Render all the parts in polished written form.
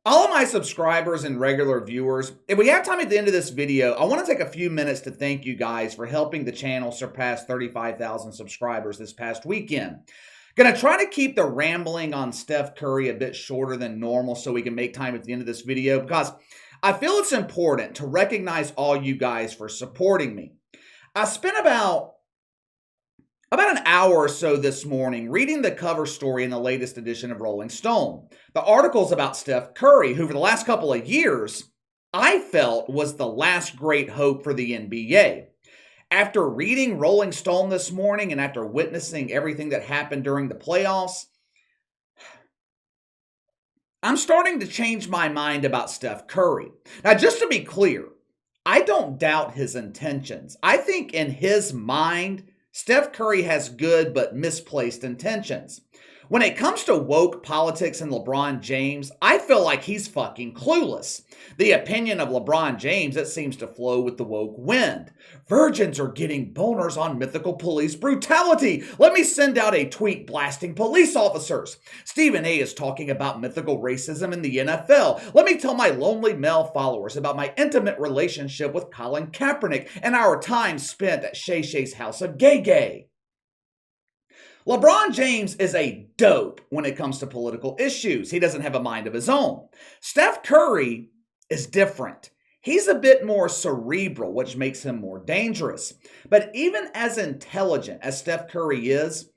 All of my subscribers and regular viewers, if we have time at the end of this video, I want to take a few minutes to thank you guys for helping the channel surpass 35,000 subscribers this past weekend. Gonna try to keep the rambling on Steph Curry a bit shorter than normal so we can make time at the end of this video because I feel it's important to recognize all you guys for supporting me. I spent about an hour or so this morning reading the cover story in the latest edition of Rolling Stone. The article's about Steph Curry, who for the last couple of years I felt was the last great hope for the NBA. After reading Rolling Stone this morning and after witnessing everything that happened during the playoffs, I'm starting to change my mind about Steph Curry. Now, just to be clear, I don't doubt his intentions. I think in his mind, Steph Curry has good but misplaced intentions. When it comes to woke politics and LeBron James, I feel like he's fucking clueless. The opinion of LeBron James, it seems to flow with the woke wind. Virgins are getting boners on mythical police brutality. Let me send out a tweet blasting police officers. Stephen A is talking about mythical racism in the NFL. Let me tell my lonely male followers about my intimate relationship with Colin Kaepernick and our time spent at Shay Shay's house of gay. LeBron James is a dope when it comes to political issues. He doesn't have a mind of his own. Steph Curry is different. He's a bit more cerebral, which makes him more dangerous. But even as intelligent as Steph Curry is,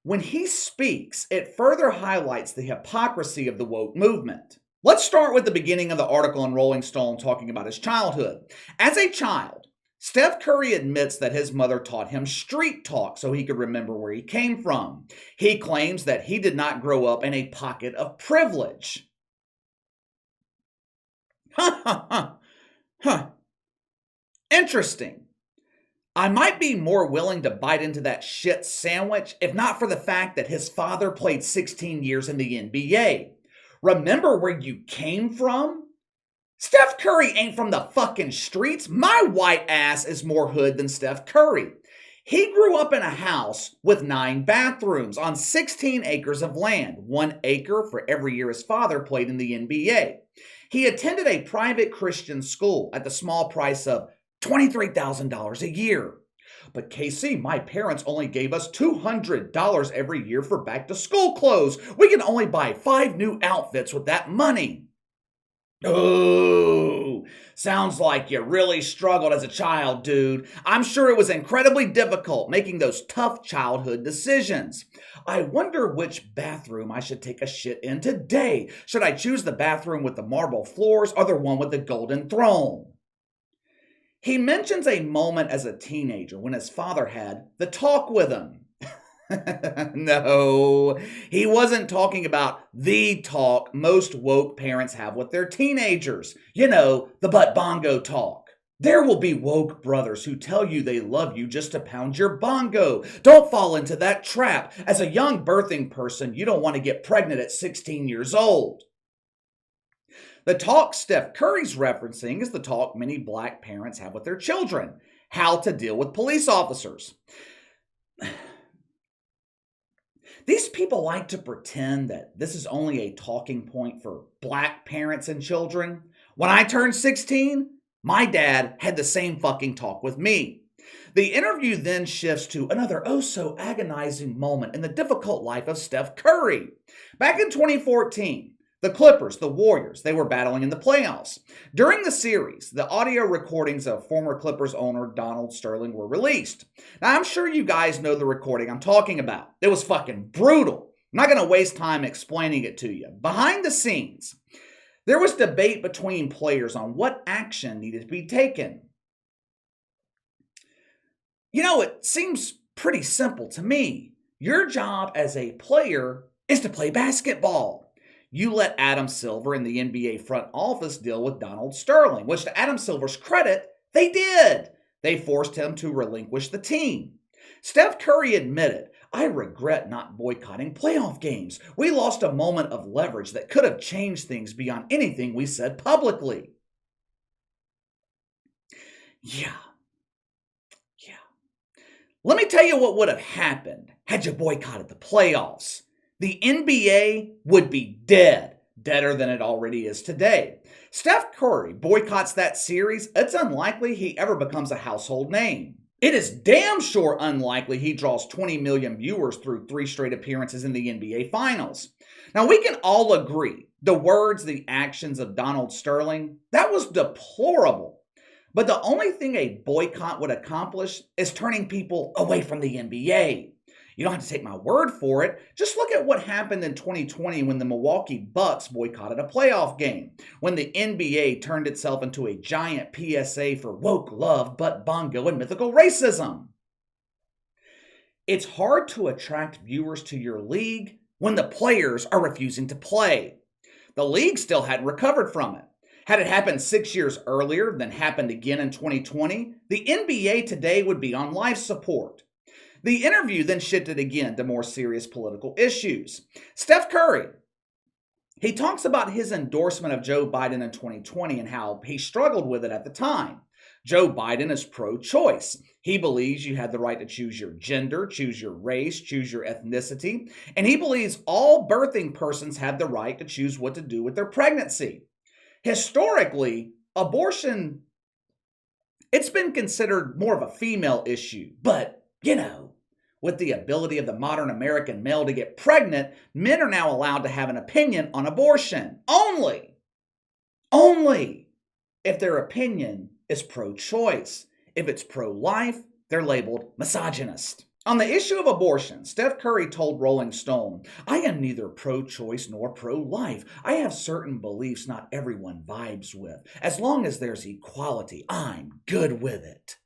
when he speaks, it further highlights the hypocrisy of the woke movement. Let's start with the beginning of the article in Rolling Stone talking about his childhood. As a child, Steph Curry admits that his mother taught him street talk so he could remember where he came from. He claims that he did not grow up in a pocket of privilege. Interesting. I might be more willing to bite into that shit sandwich if not for the fact that his father played 16 years in the NBA. Remember where you came from? Steph Curry ain't from the fucking streets. My white ass is more hood than Steph Curry. He grew up in a house with 9 bathrooms on 16 acres of land, 1 acre for every year his father played in the NBA. He attended a private Christian school at the small price of $23,000 a year. But KC, my parents only gave us $200 every year for back to school clothes. We can only buy 5 new outfits with that money. Oh, sounds like you really struggled as a child, dude. I'm sure it was incredibly difficult making those tough childhood decisions. I wonder which bathroom I should take a shit in today. Should I choose the bathroom with the marble floors or the one with the golden throne? He mentions a moment as a teenager when his father had the talk with him. No, he wasn't talking about the talk most woke parents have with their teenagers. You know, the butt bongo talk. There will be woke brothers who tell you they love you just to pound your bongo. Don't fall into that trap. As a young birthing person, you don't want to get pregnant at 16 years old. The talk Steph Curry's referencing is the talk many black parents have with their children. How to deal with police officers. These people like to pretend that this is only a talking point for black parents and children. When I turned 16, my dad had the same fucking talk with me. The interview then shifts to another so agonizing moment in the difficult life of Steph Curry. Back in 2014, the Clippers, the Warriors, they were battling in the playoffs. During the series, the audio recordings of former Clippers owner Donald Sterling were released. Now, I'm sure you guys know the recording I'm talking about. It was fucking brutal. I'm not going to waste time explaining it to you. Behind the scenes, there was debate between players on what action needed to be taken. You know, it seems pretty simple to me. Your job as a player is to play basketball. You let Adam Silver and the NBA front office deal with Donald Sterling, which to Adam Silver's credit, they did. They forced him to relinquish the team. Steph Curry admitted, I regret not boycotting playoff games. We lost a moment of leverage that could have changed things beyond anything we said publicly. Yeah. Let me tell you what would have happened had you boycotted the playoffs. The NBA would be dead. deader than it already is today. Steph Curry boycotts that series. It's unlikely he ever becomes a household name. It is damn sure unlikely he draws 20 million viewers through 3 straight appearances in the NBA Finals. Now, we can all agree the words, the actions of Donald Sterling, that was deplorable. But the only thing a boycott would accomplish is turning people away from the NBA. You don't have to take my word for it. Just look at what happened in 2020 when the Milwaukee Bucks boycotted a playoff game, when the NBA turned itself into a giant PSA for woke love, butt bongo, and mythical racism. It's hard to attract viewers to your league when the players are refusing to play. The league still hadn't recovered from it. Had it happened 6 years earlier, then happened again in 2020, the NBA today would be on life support. The interview then shifted again to more serious political issues. Steph Curry, he talks about his endorsement of Joe Biden in 2020 and how he struggled with it at the time. Joe Biden is pro-choice. He believes you have the right to choose your gender, choose your race, choose your ethnicity, and he believes all birthing persons have the right to choose what to do with their pregnancy. Historically, abortion, it's been considered more of a female issue, but with the ability of the modern American male to get pregnant, men are now allowed to have an opinion on abortion. Only if their opinion is pro-choice. If it's pro-life, they're labeled misogynist. On the issue of abortion, Steph Curry told Rolling Stone, "I am neither pro-choice nor pro-life. I have certain beliefs not everyone vibes with. As long as there's equality, I'm good with it."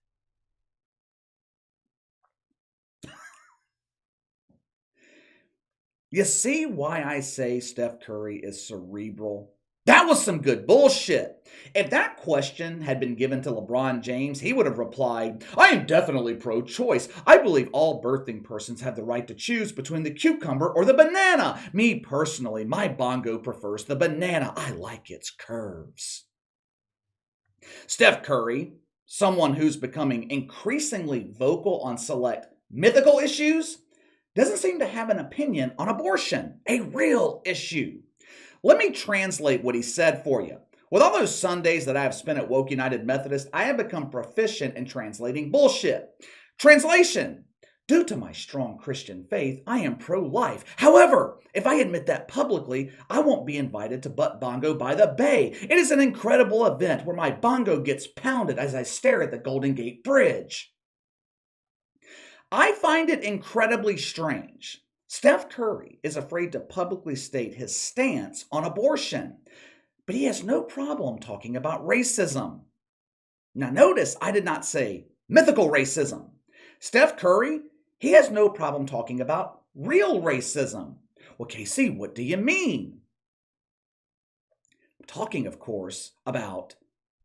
You see why I say Steph Curry is cerebral? That was some good bullshit. If that question had been given to LeBron James, he would have replied, "I am definitely pro-choice. I believe all birthing persons have the right to choose between the cucumber or the banana. Me personally, my bongo prefers the banana. I like its curves." Steph Curry, someone who's becoming increasingly vocal on select mythical issues, doesn't seem to have an opinion on abortion, a real issue. Let me translate what he said for you. With all those Sundays that I have spent at Woke United Methodist, I have become proficient in translating bullshit. Translation: due to my strong Christian faith, I am pro-life. However, if I admit that publicly, I won't be invited to Butt Bongo by the Bay. It is an incredible event where my bongo gets pounded as I stare at the Golden Gate Bridge. I find it incredibly strange. Steph Curry is afraid to publicly state his stance on abortion, but he has no problem talking about racism. Now notice I did not say mythical racism. Steph Curry, he has no problem talking about real racism. Well, Casey, what do you mean? I'm talking, of course, about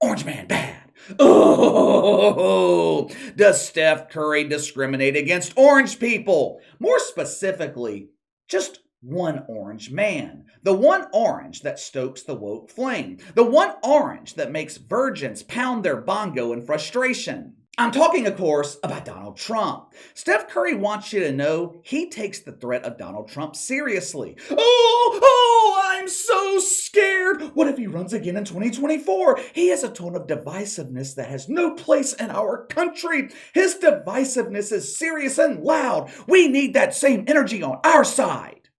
Orange Man bad. Oh, does Steph Curry discriminate against orange people? More specifically, just one orange man. The one orange that stokes the woke flame. The one orange that makes virgins pound their bongo in frustration. I'm talking, of course, about Donald Trump. Steph Curry wants you to know he takes the threat of Donald Trump seriously. Oh, I'm so scared. What if he runs again in 2024? He has a tone of divisiveness that has no place in our country. His divisiveness is serious and loud. We need that same energy on our side.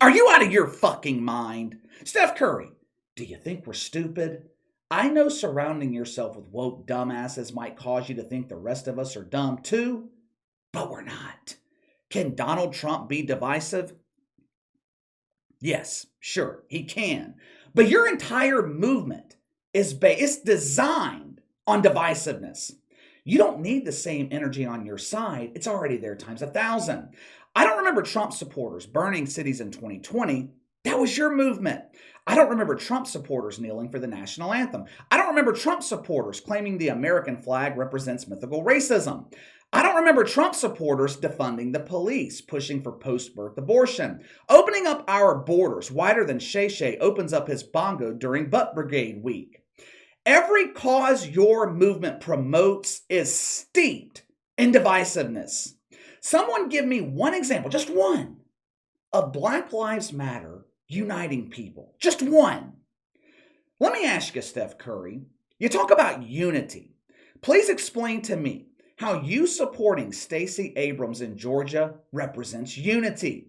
Are you out of your fucking mind? Steph Curry, do you think we're stupid? I know surrounding yourself with woke dumbasses might cause you to think the rest of us are dumb too, but we're not. Can Donald Trump be divisive? Yes, sure, he can. But your entire movement is designed on divisiveness. You don't need the same energy on your side. It's already there times 1,000. I don't remember Trump supporters burning cities in 2020. That was your movement. I don't remember Trump supporters kneeling for the national anthem. I don't remember Trump supporters claiming the American flag represents mythical racism. I don't remember Trump supporters defunding the police, pushing for post-birth abortion. Opening up our borders wider than Shay Shay opens up his bongo during Butt Brigade Week. Every cause your movement promotes is steeped in divisiveness. Someone give me one example, just one, of Black Lives Matter uniting people. Just one. Let me ask you, Steph Curry, you talk about unity. Please explain to me how you supporting Stacey Abrams in Georgia represents unity.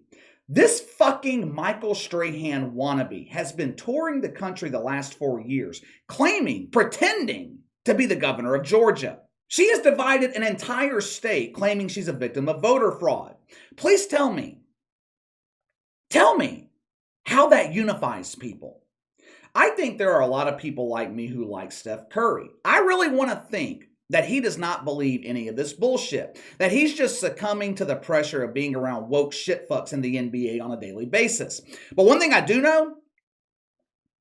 This fucking Michael Strahan wannabe has been touring the country the last 4 years, pretending to be the governor of Georgia. She has divided an entire state, claiming she's a victim of voter fraud. Please tell me how that unifies people. I think there are a lot of people like me who like Steph Curry. I really want to think that he does not believe any of this bullshit, that he's just succumbing to the pressure of being around woke shitfucks in the NBA on a daily basis. But one thing I do know,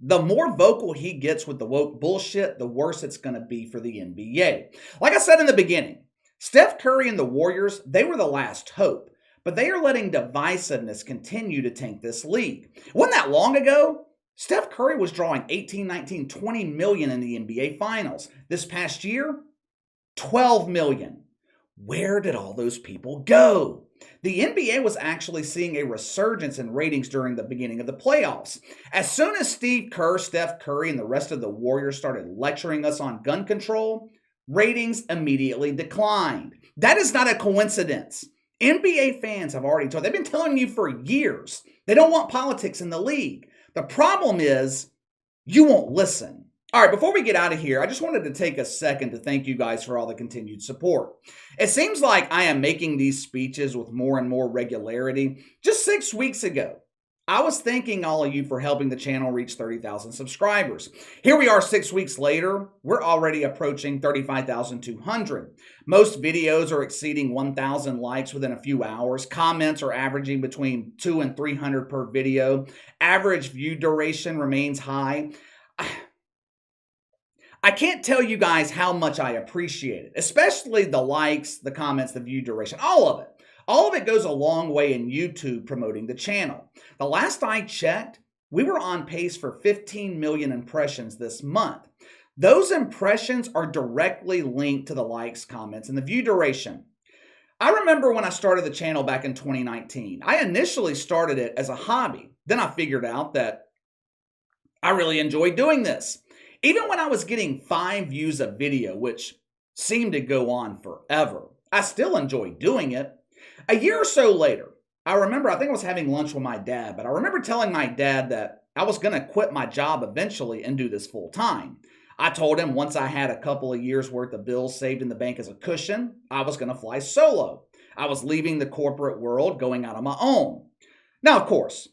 the more vocal he gets with the woke bullshit, the worse it's going to be for the NBA. Like I said in the beginning, Steph Curry and the Warriors, they were the last hope, but they are letting divisiveness continue to tank this league. It wasn't that long ago, Steph Curry was drawing 18, 19, 20 million in the NBA Finals. This past year, 12 million. Where did all those people go? The NBA was actually seeing a resurgence in ratings during the beginning of the playoffs. As soon as Steve Kerr, Steph Curry, and the rest of the Warriors started lecturing us on gun control, ratings immediately declined. That is not a coincidence. NBA fans have already told, they've been telling you for years, they don't want politics in the league. The problem is, you won't listen. All right, before we get out of here, I just wanted to take a second to thank you guys for all the continued support. It seems like I am making these speeches with more and more regularity. Just 6 weeks ago, I was thanking all of you for helping the channel reach 30,000 subscribers. Here we are 6 weeks later, we're already approaching 35,200. Most videos are exceeding 1,000 likes within a few hours. Comments are averaging between 200 and 300 per video. Average view duration remains high. I can't tell you guys how much I appreciate it, especially the likes, the comments, the view duration, all of it. All of it goes a long way in YouTube promoting the channel. The last I checked, we were on pace for 15 million impressions this month. Those impressions are directly linked to the likes, comments, and the view duration. I remember when I started the channel back in 2019. I initially started it as a hobby. Then I figured out that I really enjoyed doing this. Even when I was getting 5 views a video, which seemed to go on forever, I still enjoyed doing it. A year or so later, I think I was having lunch with my dad, but I remember telling my dad that I was going to quit my job eventually and do this full time. I told him once I had a couple of years worth of bills saved in the bank as a cushion, I was going to fly solo. I was leaving the corporate world, going out on my own. Now, of course,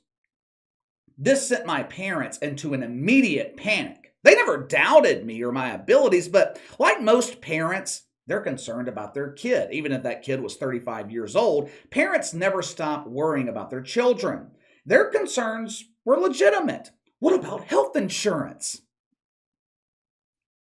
this sent my parents into an immediate panic. They never doubted me or my abilities, but like most parents, they're concerned about their kid. Even if that kid was 35 years old, parents never stop worrying about their children. Their concerns were legitimate. What about health insurance?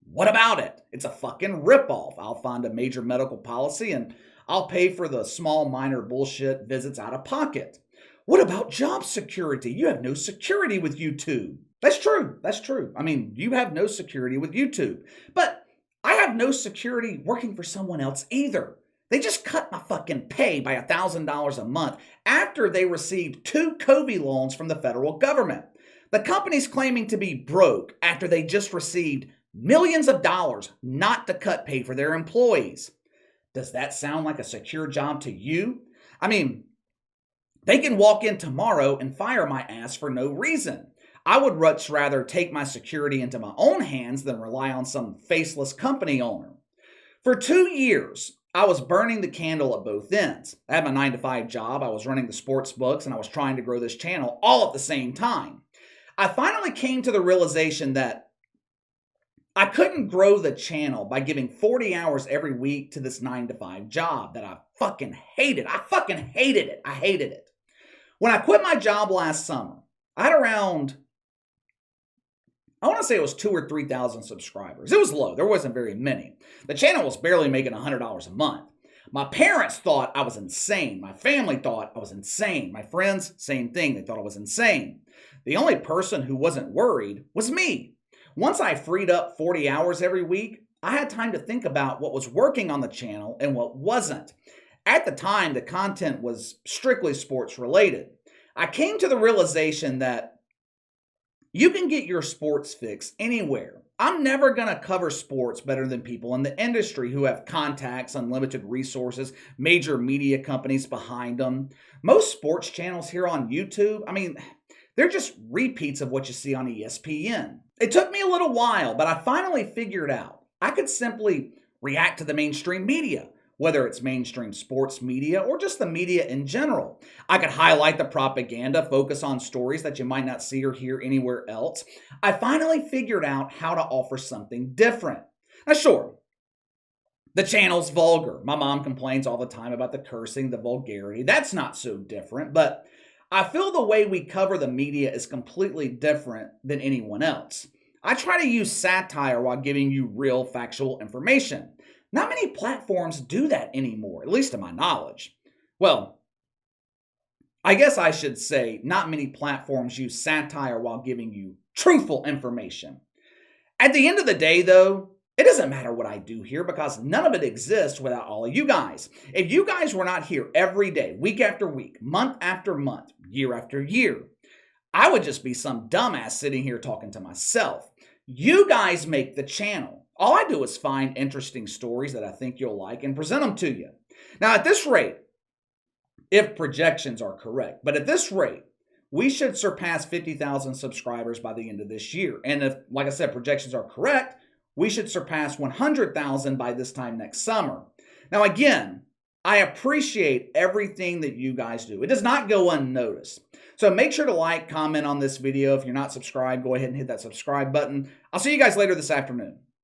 What about it? It's a fucking ripoff. I'll find a major medical policy and I'll pay for the small minor bullshit visits out of pocket. What about job security? You have no security with YouTube. That's true. That's true. I mean, you have no security with YouTube. But I have no security working for someone else either. They just cut my fucking pay by $1,000 a month after they received 2 COVID loans from the federal government. The company's claiming to be broke after they just received millions of dollars not to cut pay for their employees. Does that sound like a secure job to you? I mean, they can walk in tomorrow and fire my ass for no reason. I would much rather take my security into my own hands than rely on some faceless company owner. For 2 years, I was burning the candle at both ends. I had my 9-to-5 job, I was running the sports books, and I was trying to grow this channel all at the same time. I finally came to the realization that I couldn't grow the channel by giving 40 hours every week to this 9-to-5 job that I fucking hated. I fucking hated it. I hated it. When I quit my job last summer, I had around, I want to say it was 2,000 or 3,000 subscribers. It was low. There wasn't very many. The channel was barely making $100 a month. My parents thought I was insane. My family thought I was insane. My friends, same thing. They thought I was insane. The only person who wasn't worried was me. Once I freed up 40 hours every week, I had time to think about what was working on the channel and what wasn't. At the time, the content was strictly sports related. I came to the realization that you can get your sports fix anywhere. I'm never going to cover sports better than people in the industry who have contacts, unlimited resources, major media companies behind them. Most sports channels here on YouTube, they're just repeats of what you see on ESPN. It took me a little while, but I finally figured out I could simply react to the mainstream media, whether it's mainstream sports media or just the media in general. I could highlight the propaganda, focus on stories that you might not see or hear anywhere else. I finally figured out how to offer something different. Now, sure, the channel's vulgar. My mom complains all the time about the cursing, the vulgarity. That's not so different, but I feel the way we cover the media is completely different than anyone else. I try to use satire while giving you real factual information. Not many platforms do that anymore, at least to my knowledge. Well, I guess I should say not many platforms use satire while giving you truthful information. At the end of the day, though, it doesn't matter what I do here because none of it exists without all of you guys. If you guys were not here every day, week after week, month after month, year after year, I would just be some dumbass sitting here talking to myself. You guys make the channel. All I do is find interesting stories that I think you'll like and present them to you. Now, at this rate, if projections are correct, but at this rate, we should surpass 50,000 subscribers by the end of this year. And if, like I said, projections are correct, we should surpass 100,000 by this time next summer. Now, again, I appreciate everything that you guys do. It does not go unnoticed. So make sure to like, comment on this video. If you're not subscribed, go ahead and hit that subscribe button. I'll see you guys later this afternoon.